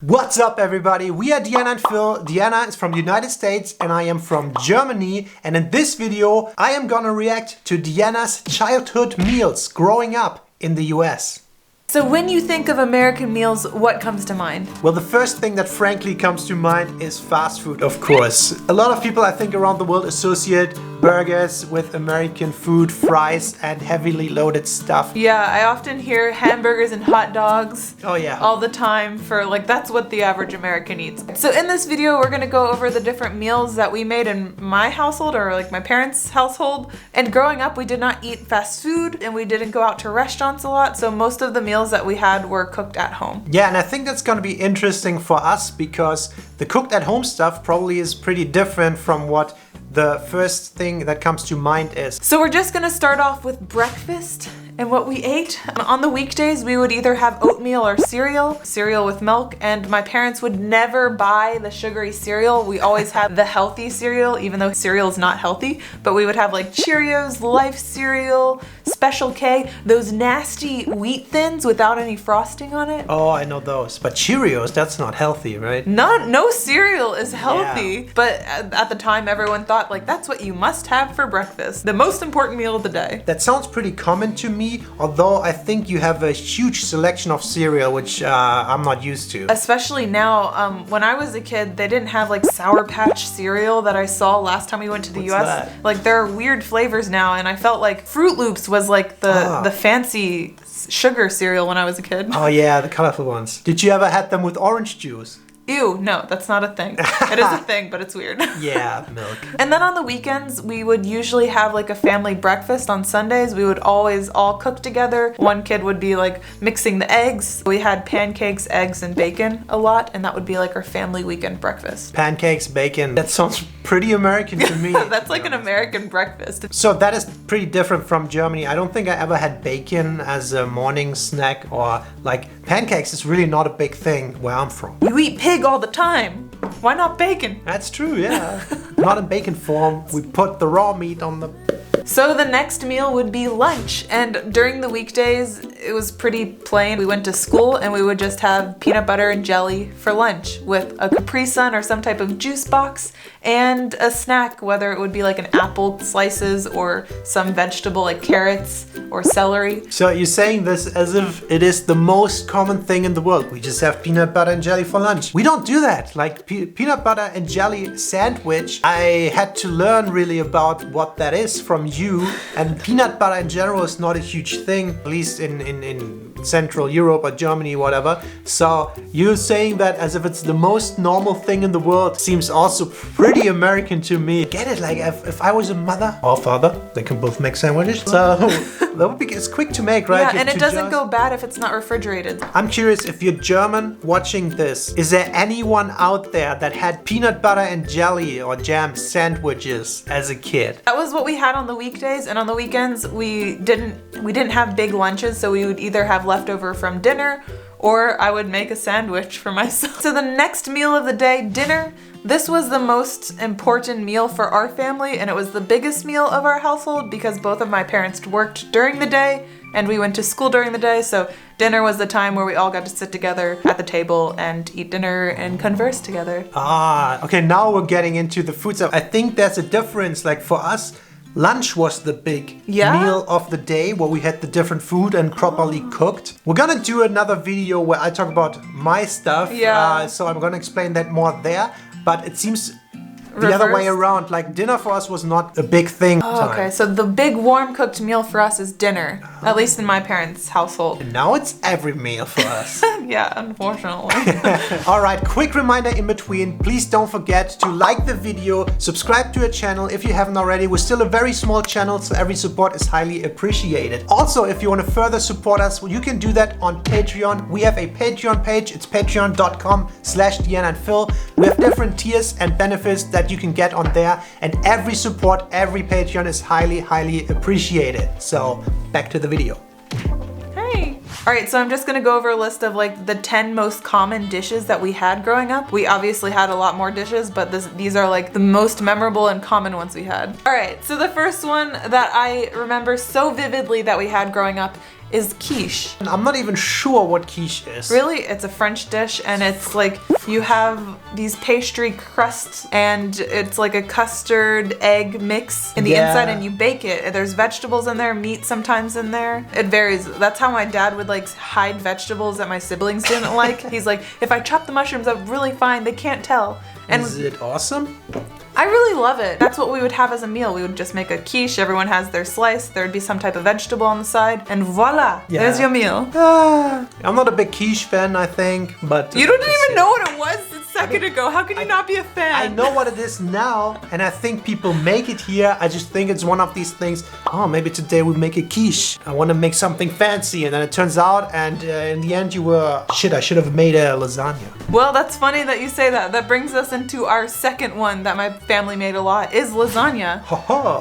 What's up everybody, we are Deanna and Phil. Deanna is from the United States and I am from Germany, and in this video I am gonna react to Deanna's childhood meals growing up in the US. So when you think of American meals, what comes to mind? Well, the first thing that frankly comes to mind is fast food, of course. A lot of people I think around the world associate burgers with American food, fries and heavily loaded stuff. Yeah, I often hear hamburgers and hot dogs. Oh yeah. All the time for that's what the average American eats. So in this video we're gonna go over the different meals that we made in my household or my parents' household. And growing up we did not eat fast food and we didn't go out to restaurants a lot, so most of the meals that we had were cooked at home. Yeah, and I think that's gonna be interesting for us because the cooked at home stuff probably is pretty different from what the first thing that comes to mind is. So we're just gonna start off with breakfast and what we ate. On the weekdays we would either have oatmeal or cereal with milk, and my parents would never buy the sugary cereal. We always had the healthy cereal, even though cereal is not healthy, but we would have Cheerios, Life cereal, Special K, those nasty wheat thins without any frosting on it. Oh, I know those, but Cheerios, that's not healthy, right? No cereal is healthy, yeah. But at the time everyone thought that's what you must have for breakfast, the most important meal of the day. That sounds pretty common to me, although I think you have a huge selection of cereal, which I'm not used to. Especially now, when I was a kid, they didn't have Sour Patch cereal that I saw last time we went to the US. That? There are weird flavors now, and I felt like Fruit Loops was the fancy sugar cereal when I was a kid. Oh yeah, the colorful ones. Did you ever had them with orange juice? Ew, no, that's not a thing. It is a thing, but it's weird. Yeah, milk. And then on the weekends, we would usually have a family breakfast. On Sundays, we would always all cook together. One kid would be mixing the eggs. We had pancakes, eggs, and bacon a lot, and that would be our family weekend breakfast. Pancakes, bacon, that sounds pretty American to me. That's an American breakfast. So that is pretty different from Germany. I don't think I ever had bacon as a morning snack, or pancakes is really not a big thing where I'm from. You eat pig all the time. Why not bacon? That's true, yeah. Not in bacon form. We put the raw meat on the... So the next meal would be lunch, and during the weekdays it was pretty plain. We went to school and we would just have peanut butter and jelly for lunch with a Capri Sun or some type of juice box and a snack, whether it would be an apple slices or some vegetable like carrots or celery. So you're saying this as if it is the most common thing in the world. We just have peanut butter and jelly for lunch. We don't do that. Peanut butter and jelly sandwich, I had to learn really about what that is from you. And peanut butter in general is not a huge thing, at least in Central Europe or Germany, whatever. So you're saying that as if it's the most normal thing in the world seems also pretty American to me. Get it? If I was a mother or father, they can both make sandwiches. So that would be, it's quick to make, right? Yeah, and it doesn't go bad if it's not refrigerated. I'm curious, if you're German watching this, is there anyone out there that had peanut butter and jelly or jam sandwiches as a kid? That was what we had on the weekdays, and on the weekends we didn't have big lunches, so we would either have leftover from dinner or I would make a sandwich for myself. So the next meal of the day, dinner. This was the most important meal for our family, and it was the biggest meal of our household because both of my parents worked during the day and we went to school during the day, so dinner was the time where we all got to sit together at the table and eat dinner and converse together. Ah, okay, now we're getting into the food stuff. I think there's a difference, for us, lunch was the big meal of the day where we had the different food and properly cooked. We're gonna do another video where I talk about my stuff, so I'm gonna explain that more there, but it seems the other way around, dinner for us was not a big thing. Oh, okay, so the big warm cooked meal for us is dinner, at least in my parents' household. And now it's every meal for us. Yeah, unfortunately. Alright, quick reminder in between, please don't forget to like the video, subscribe to our channel if you haven't already. We're still a very small channel, so every support is highly appreciated. Also, if you want to further support us, you can do that on Patreon. We have a Patreon page, it's patreon.com/DeannaandPhil. We have different tiers and benefits that you can get on there, and every support, every Patreon is highly, highly appreciated. So back to the video. Hey. Alright, so I'm just gonna go over a list of the 10 most common dishes that we had growing up. We obviously had a lot more dishes, but these are the most memorable and common ones we had. Alright, so the first one that I remember so vividly that we had growing up is quiche. And I'm not even sure what quiche is. Really? It's a French dish, and it's like you have these pastry crusts, and it's like a custard egg mix in the inside, and you bake it. There's vegetables in there, meat sometimes in there. It varies. That's how my dad would like hide vegetables that my siblings didn't like. He's like, if I chop the mushrooms up really fine, they can't tell. And is it awesome? I really love it. That's what we would have as a meal. We would just make a quiche. Everyone has their slice. There'd be some type of vegetable on the side. And voila, there's your meal. I'm not a big quiche fan, I think, but... You don't even know what it was a second ago. How can you not be a fan? I know what it is now, and I think people make it here. I just think it's one of these things, oh, maybe today we make a quiche. I want to make something fancy, and then it turns out, and in the end you were, shit, I should have made a lasagna. Well, that's funny that you say that. That brings us into our second one that my family made a lot, is lasagna.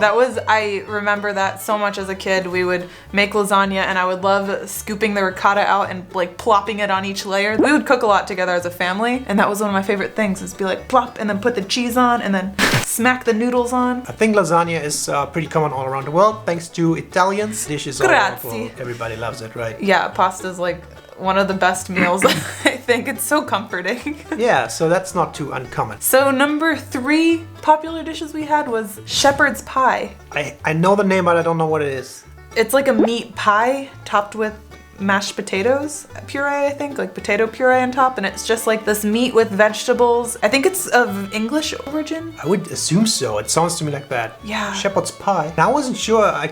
That was, I remember that so much as a kid. We would make lasagna, and I would love scooping the ricotta out and like plopping it on each layer. We would cook a lot together as a family, and that was one of my favorite things, is be like plop and then put the cheese on and then smack the noodles on. I think lasagna is pretty common all around the world, thanks to Italians. Dishes all over the world. Everybody loves it, right? Yeah, pasta's like one of the best meals. I think it's so comforting. Yeah, so that's not too uncommon. So number 3 popular dishes we had was shepherd's pie. I know the name, but I don't know what it is. It's like a meat pie topped with mashed potatoes puree, I think, like potato puree on top, and it's just like this meat with vegetables. I think it's of English origin. I would assume so. It sounds to me like that. Yeah. Shepherd's pie. I wasn't sure. I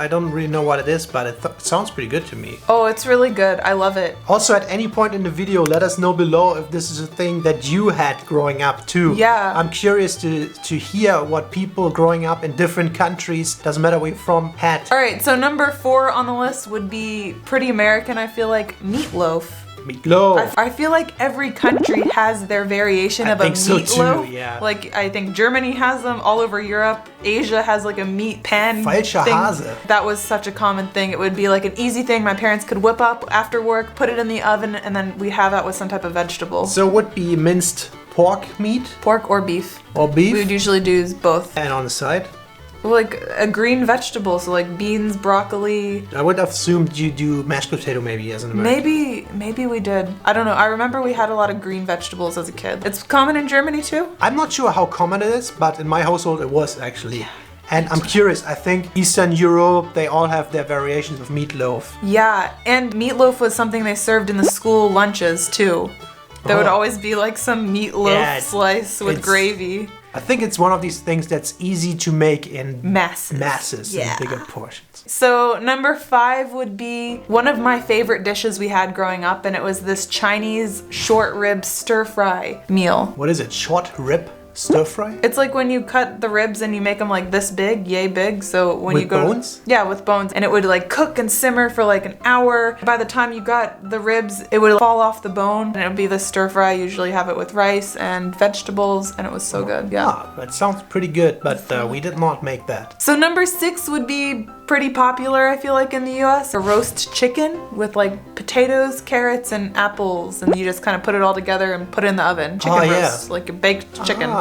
don't really know what it is, but it sounds pretty good to me. Oh, it's really good. I love it. Also, at any point in the video, let us know below if this is a thing that you had growing up too. Yeah. I'm curious to hear what people growing up in different countries, doesn't matter where you're from, had. All right, so number 4 on the list would be pretty American. I feel like meatloaf. Meatloaf. I feel like every country has their variation of a meatloaf. So too, yeah. Like I think Germany has them all over Europe. Asia has like a meat pan Falscher thing. Hase. That was such a common thing. It would be like an easy thing my parents could whip up after work, put it in the oven, and then we have that with some type of vegetable. So it would be minced pork meat? Pork or beef. Or beef? We would usually do both. And on the side? Like a green vegetable, so like beans, broccoli. I would have assumed you do mashed potato maybe as an American. Maybe we did. I don't know. I remember we had a lot of green vegetables as a kid. It's common in Germany too? I'm not sure how common it is, but in my household it was actually. And I'm curious, I think Eastern Europe, they all have their variations of meatloaf. Yeah, and meatloaf was something they served in the school lunches too. There would always be like some meatloaf slice with gravy. I think it's one of these things that's easy to make in masses in bigger portions. So number 5 would be one of my favorite dishes we had growing up, and it was this Chinese short rib stir fry meal. What is it? Short rib stir fry? It's like when you cut the ribs and you make them like this big, yay big. So when with you go bones? Yeah, with bones, and it would like cook and simmer for like an hour. By the time you got the ribs, it would fall off the bone, and it would be the stir fry. I usually have it with rice and vegetables, and it was so good. Yeah. Ah, that sounds pretty good, but we did not make that. So number 6 would be pretty popular, I feel like, in the US. A roast chicken with like potatoes, carrots, and apples, and you just kind of put it all together and put it in the oven. Chicken roast, like a baked chicken.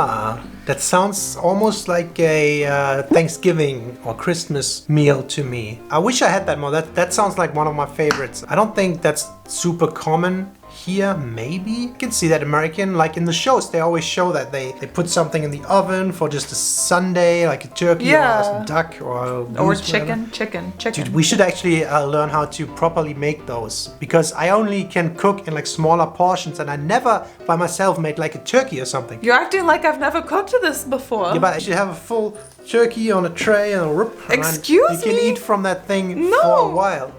That sounds almost like a Thanksgiving or Christmas meal to me. I wish I had that more. That sounds like one of my favorites. I don't think that's super common here, maybe. You can see that American, like in the shows, they always show that they put something in the oven for just a Sunday, like a turkey or some duck or chicken. Dude, we should actually learn how to properly make those, because I only can cook in like smaller portions, and I never by myself made like a turkey or something. You're acting like I've never cooked this before. Yeah, but I should have a full turkey on a tray and a rip. Excuse me? You can eat from that thing for a while.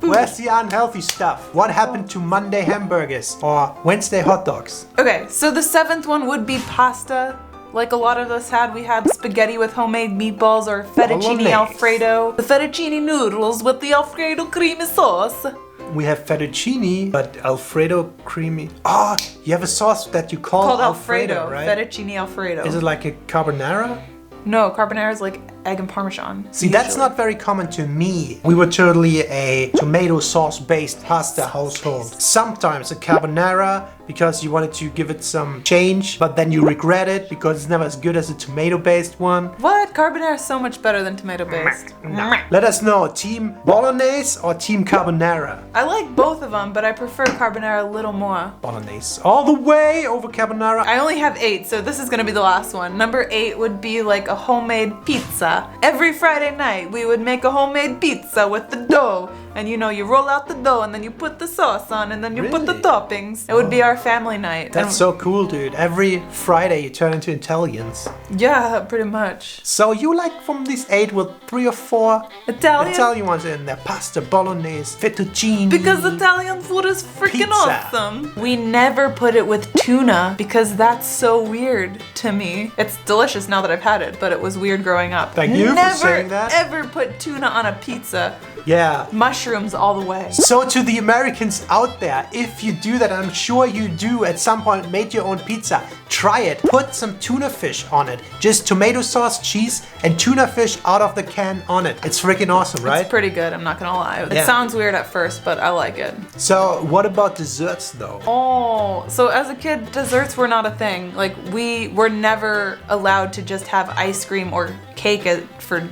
Where's the unhealthy stuff? What happened to Monday hamburgers or Wednesday hot dogs? Okay, so the 7th one would be pasta. Like a lot of us had, we had spaghetti with homemade meatballs or fettuccine alfredo. The fettuccine noodles with the alfredo creamy sauce. We have fettuccine, but alfredo creamy. Oh, you have a sauce that you called alfredo, right? Fettuccine alfredo. Is it like a carbonara? No, carbonara is like egg and Parmesan. See, that's not very common to me. We were totally a tomato sauce based pasta household. Sometimes a carbonara because you wanted to give it some change, but then you regret it because it's never as good as a tomato based one. What? Carbonara is so much better than tomato based. No. Let us know, team bolognese or team carbonara? I like both of them, but I prefer carbonara a little more. Bolognese all the way over carbonara. I only have 8, so this is gonna be the last one. Number 8 would be like a homemade pizza. Every Friday night, we would make a homemade pizza with the dough. And you know, you roll out the dough and then you put the sauce on and then you put the toppings. It would be our family night. That's so cool, dude. Every Friday you turn into Italians. Yeah, pretty much. So you like from these 8 with 3 or 4 Italian ones in there. Pasta, bolognese, fettuccine. Because Italian food is freaking Pizza. awesome. We never put it with tuna because that's so weird to me. It's delicious now that I've had it, but it was weird growing up. Thank you for saying that. Never ever put tuna on a pizza. Yeah. Mushrooms all the way. So to the Americans out there, if you do that, I'm sure you do at some point, made your own pizza, try it. Put some tuna fish on it. Just tomato sauce, cheese, and tuna fish out of the can on it. It's freaking awesome, right? It's pretty good, I'm not gonna lie. Yeah. It sounds weird at first, but I like it. So what about desserts though? Oh, so as a kid, desserts were not a thing. Like, we were never allowed to just have ice cream or cake for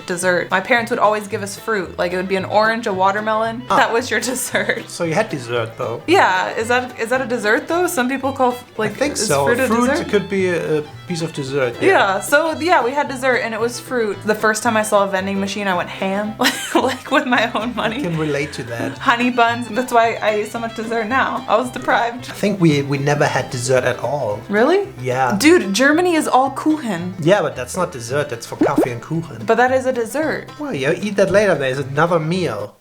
dessert. My parents would always give us fruit. Like, it would be an orange, a watermelon. That was your dessert. So you had dessert though? Yeah, is that a dessert though? Some people call I think so. Fruit a dessert? It could be a piece of dessert. Yeah, so yeah, we had dessert and it was fruit. The first time I saw a vending machine, I went ham, like with my own money. I can relate to that. Honey buns. That's why I eat so much dessert now. I was deprived. I think we never had dessert at all. Really? Yeah. Dude, Germany is all Kuchen. Yeah, but that's not dessert. That's for coffee and kuchen. But that is a dessert. Well, you eat that later. There's another meal.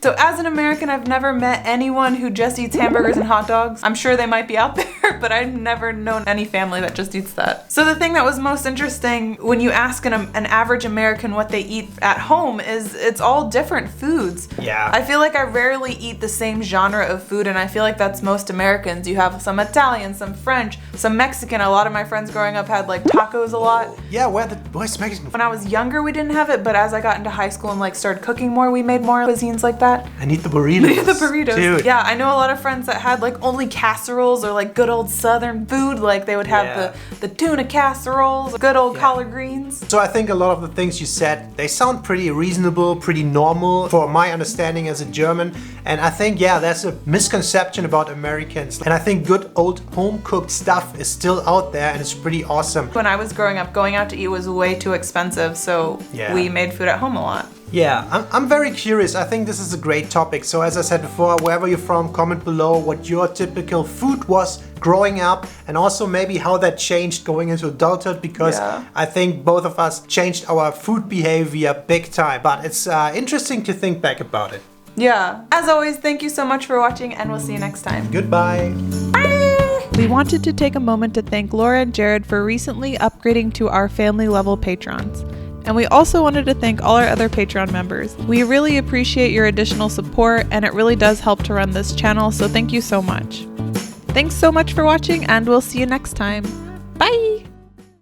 So as an American, I've never met anyone who just eats hamburgers and hot dogs. I'm sure they might be out there, but I've never known any family that just eats that. So the thing that was most interesting when you ask an average American what they eat at home is it's all different foods. Yeah. I feel like I rarely eat the same genre of food, and I feel like that's most Americans. You have some Italian, some French, some Mexican. A lot of my friends growing up had like tacos a lot. Yeah, where's Mexican food? When I was younger, we didn't have it, but as I got into high school and like started cooking more, we made more cuisines like that. I need the burritos. The burritos. Dude. Yeah, I know a lot of friends that had like only casseroles or like good old southern food. Like they would have the tuna casseroles, good old collard greens. So I think a lot of the things you said, they sound pretty reasonable, pretty normal for my understanding as a German. And I think, yeah, there's a misconception about Americans. And I think good old home cooked stuff is still out there and it's pretty awesome. When I was growing up, going out to eat was way too expensive. So we made food at home a lot. Yeah, I'm very curious. I think this is a great topic. So as I said before, wherever you're from, comment below what your typical food was growing up and also maybe how that changed going into adulthood, because I think both of us changed our food behavior big time. But it's interesting to think back about it. Yeah. As always, thank you so much for watching and we'll see you next time. Goodbye. Bye. We wanted to take a moment to thank Laura and Jared for recently upgrading to our family level patrons. And we also wanted to thank all our other Patreon members. We really appreciate your additional support and it really does help to run this channel, so thank you so much. Thanks so much for watching and we'll see you next time. Bye!